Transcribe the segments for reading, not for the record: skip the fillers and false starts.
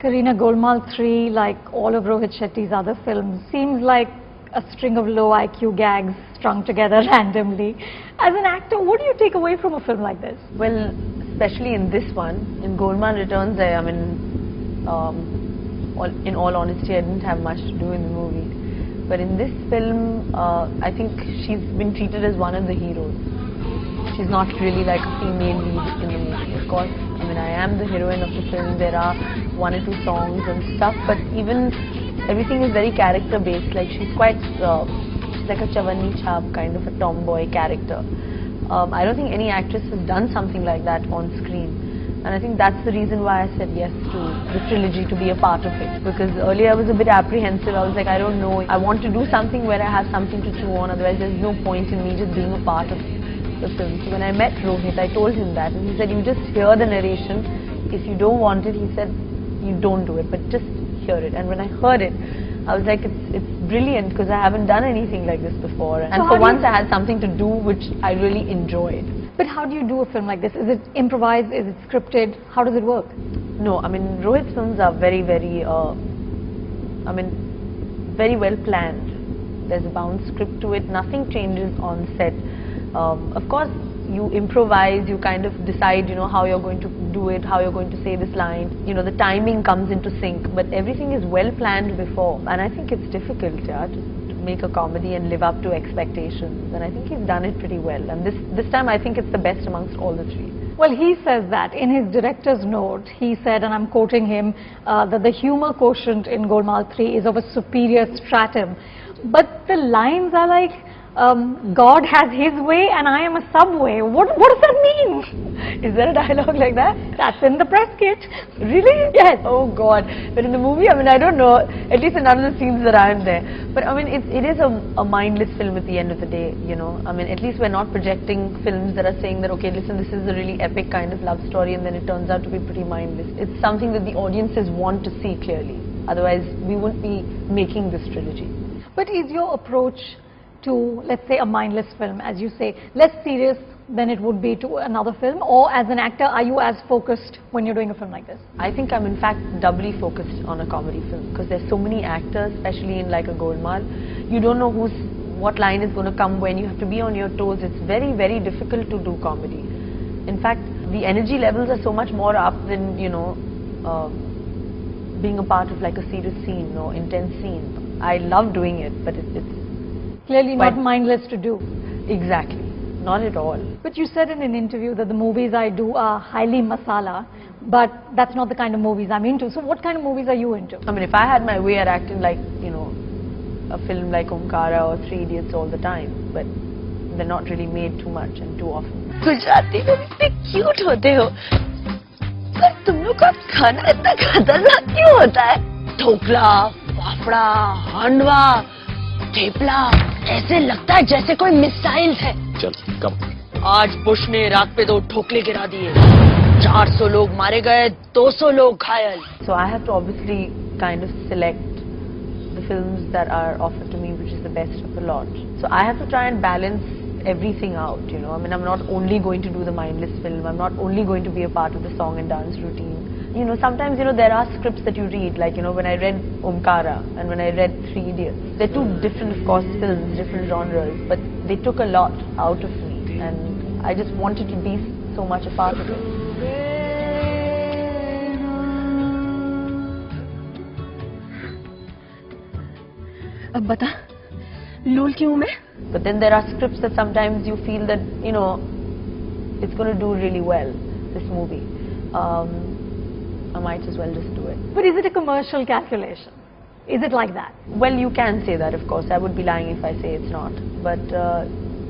Kareena, Golmaal 3, like all of Rohit Shetty's other films, seems like a string of low IQ gags strung together randomly. As an actor, what do you take away from a film like this? Well, especially in this one, in Golmaal Returns, I mean, in all honesty, I didn't have much to do in the movie. But in this film, I think she's been treated as one of the heroes. She's not really like a female lead in the movie. Of course, I mean, I am the heroine of the film. There are 1 or 2 songs and stuff, but even everything is very character based. Like she's quite, she's like a Chavanni Chhap kind of a tomboy character. I don't think any actress has done something like that on screen. And I think that's the reason why I said yes to the trilogy, to be a part of it. Because earlier I was a bit apprehensive. I was like, I don't know. I want to do something where I have something to chew on. Otherwise, there's no point in me just being a part of the film. So when I met Rohit, I told him that. And he said, you just hear the narration. If you don't want it, he said, you don't do it. But just hear it. And when I heard it, I was like, it's brilliant because I haven't done anything like this before. And for once I had something to do which I really enjoyed. But how do you do a film like this? Is it improvised? Is it scripted? How does it work? No, I mean, Rohit's films are very, very, very well planned. There's a bound script to it. Nothing changes on set. Of course, you improvise, you kind of decide, how you're going to do it, how you're going to say this line. The timing comes into sync, but everything is well planned before. And I think it's difficult, to make a comedy and live up to expectations. And I think he's done it pretty well. And this time I think it's the best amongst all the 3. Well, he says that in his director's note, he said, and I'm quoting him, that the humor quotient in Golmaal 3 is of a superior stratum. But the lines are like, God has his way and I am a subway. What does that mean? Is there a dialogue like that? That's in the press kit. Really? Yes. Oh God. But in the movie, I mean, I don't know, at least in none of the scenes that I'm there. But I mean, it is a mindless film at the end of the day, I mean, at least we're not projecting films that are saying that, okay, listen, this is a really epic kind of love story and then it turns out to be pretty mindless. It's something that the audiences want to see clearly. Otherwise, we wouldn't be making this trilogy. But is your approach to, let's say, a mindless film, as you say, less serious than it would be to another film? Or as an actor, are you as focused when you're doing a film like this? I think I'm in fact doubly focused on a comedy film because there's so many actors, especially in like a Golmaal. You don't know what line is going to come when. You have to be on your toes. It's very, very difficult to do comedy. In fact, the energy levels are so much more up than, being a part of like a serious scene or intense scene. I love doing it, but it's clearly not mindless to do. Exactly. Not at all. But you said in an interview that the movies I do are highly masala, but that's not the kind of movies I'm into. So what kind of movies are you into? I mean, if I had my way, I'd act in like, a film like Omkara or 3 Idiots all the time. But they're not really made too much and too often. Gujarati लोग इतने cute होते हो, पर तुम लोग का खाना इतना खतरनाक क्यों होता है? ढोकला, फाफड़ा, हांडवा, थेपला, ऐसे लगता है जैसे कोई मिसाइल है। चल, कम। आज बुश ने रात पे 2 ठोकले गिरा दिए, 400 लोग मारे गए, 200 लोग घायल। So I have to obviously kind of select the films that are offered to me, which is the best of the lot. So I have to try and balance everything out, I mean, I'm not only going to do the mindless film, I'm not only going to be a part of the song and dance routine. Sometimes, there are scripts that you read, like, when I read Omkara and when I read 3 Idiots. They're 2 different, of course, films, different genres, but they took a lot out of me and I just wanted to be so much a part of it. अब बता, lol क्यों मैं? But then there are scripts that sometimes you feel that, it's going to do really well, this movie. I might as well just do it. But is it a commercial calculation? Is it like that? Well, you can say that, of course. I would be lying if I say it's not. But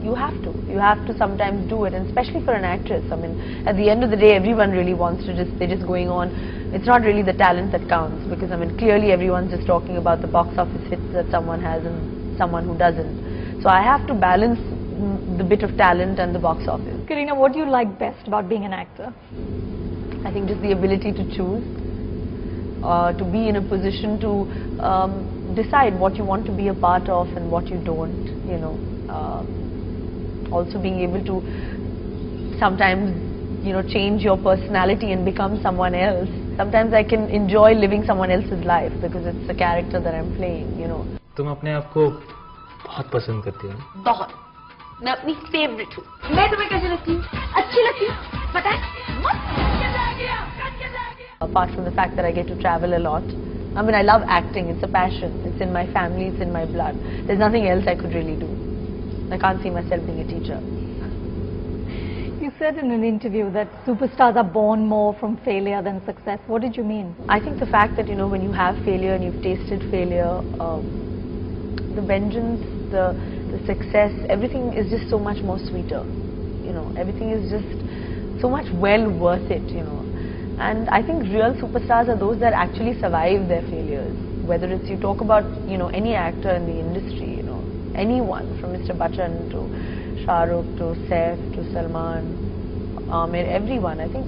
you have to. You have to sometimes do it, and especially for an actress. I mean, at the end of the day, everyone really wants to they're just going on. It's not really the talent that counts, because, I mean, clearly everyone's just talking about the box office hits that someone has and someone who doesn't. So I have to balance the bit of talent and the box office. Kareena, what do you like best about being an actor? I think just the ability to choose, to be in a position to decide what you want to be a part of and what you don't, also being able to sometimes, change your personality and become someone else. sometimes I can enjoy living someone else's life because it's the character that I'm playing, you know. तुम अपने आप को बहुत पसंद करती हो। बहुत। मैं अपनी फेवरेट हूँ। मैं तुम्हें कैसी लगती हूँ? अच्छी लगती हूँ? पता है? मस्त। Apart from the fact that I get to travel a lot, I mean, I love acting. It's a passion. It's in my family. It's in my blood. There's nothing else I could really do. I can't see myself being a teacher. You said in an interview that superstars are born more from failure than success. What did you mean? I think the fact that, you know, when you have failure and you've tasted failure, the vengeance, the success, everything is just so much more sweeter. You know, everything is just so much well worth it, you know. And I think real superstars are those that actually survive their failures. Whether it's, you talk about, you know, any actor in the industry, you know, anyone from Mr. Bachchan to Shah Rukh to Saif to Salman, Amir, everyone. I think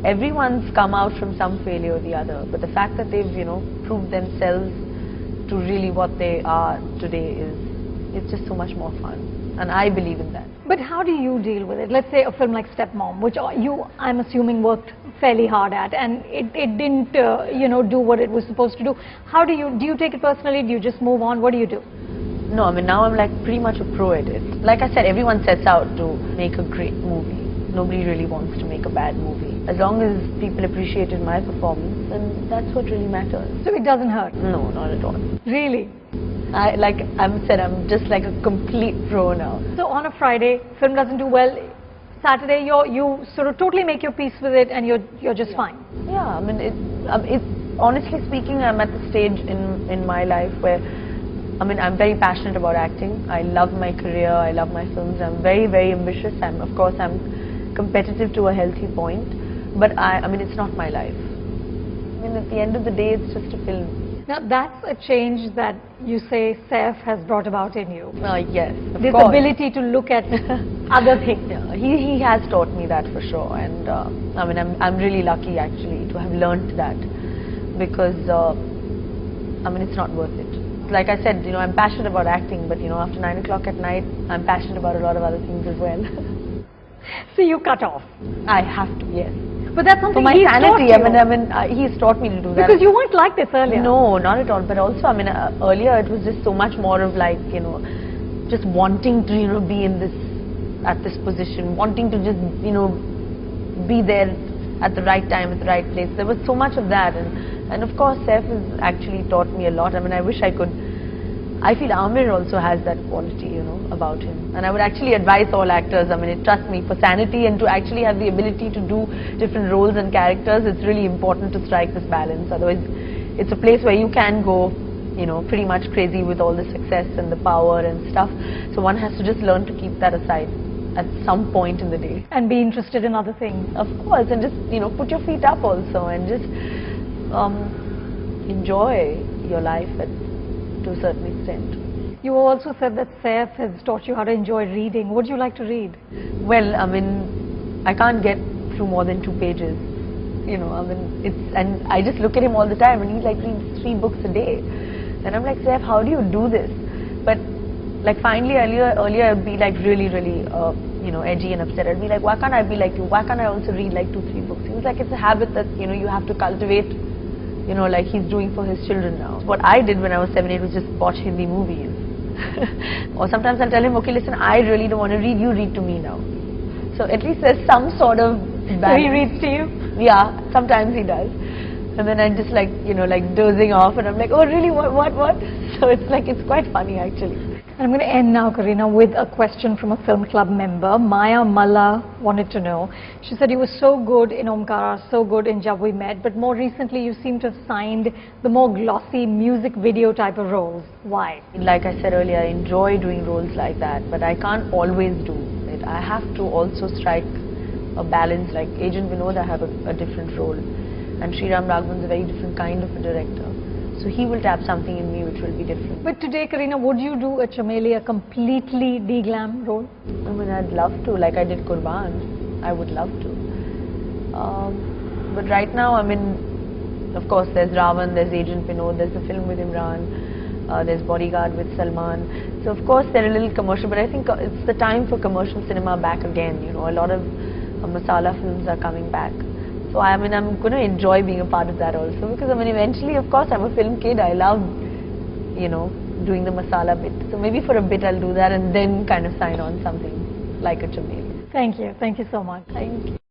everyone's come out from some failure or the other. But the fact that they've, you know, proved themselves to really what they are today it's just so much more fun. And I believe in that. But how do you deal with it? Let's say a film like Stepmom, which you, I'm assuming, worked fairly hard at, and it didn't, you know, do what it was supposed to do. How do you take it personally? Do you just move on? What do you do? No, I mean, now I'm like pretty much a pro at it. Like I said, everyone sets out to make a great movie. Nobody really wants to make a bad movie. As long as people appreciated my performance, then that's what really matters. So it doesn't hurt? No, not at all. Really? Like I said, I'm just like a complete pro now. So on a Friday, film doesn't do well. Saturday, you sort of totally make your peace with it, and you're just fine. Yeah, I mean, it's honestly speaking, I'm at the stage in my life where, I mean, I'm very passionate about acting. I love my career. I love my films. I'm very, very ambitious. Of course, I'm competitive to a healthy point. But I mean, it's not my life. I mean, at the end of the day, it's just a film. Now, that's a change that you say Saif has brought about in you. Yes, of This course. ability to look at other things. Yeah, he has taught me that for sure, and I mean, I'm really lucky actually to have learnt that, because I mean, it's not worth it. Like I said, you know, I'm passionate about acting, but you know, after 9 o'clock at night, I'm passionate about a lot of other things as well. So you cut off. I have to, yes. But that's something For my he's sanity, taught you. he's taught me to do that. Because you weren't like this earlier. No, not at all. But also, I mean, earlier it was just so much more of like, you know, just wanting to, you know, be in this, at this position, wanting to just, you know, be there at the right time, at the right place. There was so much of that, and of course, Saif has actually taught me a lot. I mean, I wish I could. I feel Amir also has that quality, you know, about him. And I would actually advise all actors, I mean, trust me, for sanity and to actually have the ability to do different roles and characters, it's really important to strike this balance. Otherwise, it's a place where you can go, you know, pretty much crazy with all the success and the power and stuff. So one has to just learn to keep that aside at some point in the day. And be interested in other things. Of course, and just, you know, put your feet up also and just enjoy your life to a certain extent. You also said that Saif has taught you how to enjoy reading. What do you like to read? Well, I mean, I can't get through more than 2 pages. You know, I mean, and I just look at him all the time, and he like reads 3 books a day. And I'm like, Saif, how do you do this? But like finally earlier I'd be like really, you know, edgy and upset. I'd be like, why can't I be like you? Why can't I also read like 2-3 books? He was like, it's a habit that, you know, you have to cultivate, you know, like he's doing for his children now. What I did when I was 7-8 was just watch Hindi movies. Or sometimes I'll tell him, okay, listen, I really don't want to read, you read to me now. So at least there's some sort of balance. So he reads to you? Yeah, sometimes he does. And then I'm just like, you know, like dozing off, and I'm like, oh really, what? So it's like, it's quite funny actually. And I'm going to end now, Kareena, with a question from a film club member. Maya Malla wanted to know. She said you were so good in Omkara, so good in Jab We Met, but more recently you seem to have signed the more glossy music video type of roles. Why? Like I said earlier, I enjoy doing roles like that, but I can't always do it. I have to also strike a balance. Like Agent Vinod, I have a different role, and Sriram Raghavan's a very different kind of a director. So he will tap something in me which will be different. But today, Kareena, would you do a Chameli, a completely de-glam role? I mean, I'd love to, like I did Qurban. I would love to. But right now, I mean, of course, there's Ravan, there's Agent Vinod, there's the film with Imran, there's Bodyguard with Salman. So of course, they're a little commercial, but I think it's the time for commercial cinema back again. You know, a lot of masala films are coming back. So I mean, I'm going to enjoy being a part of that also, because I mean, eventually, of course, I'm a film kid. I love, you know, doing the masala bit. So maybe for a bit I'll do that and then kind of sign on something like a Chameli. Thank you so much. Thank you.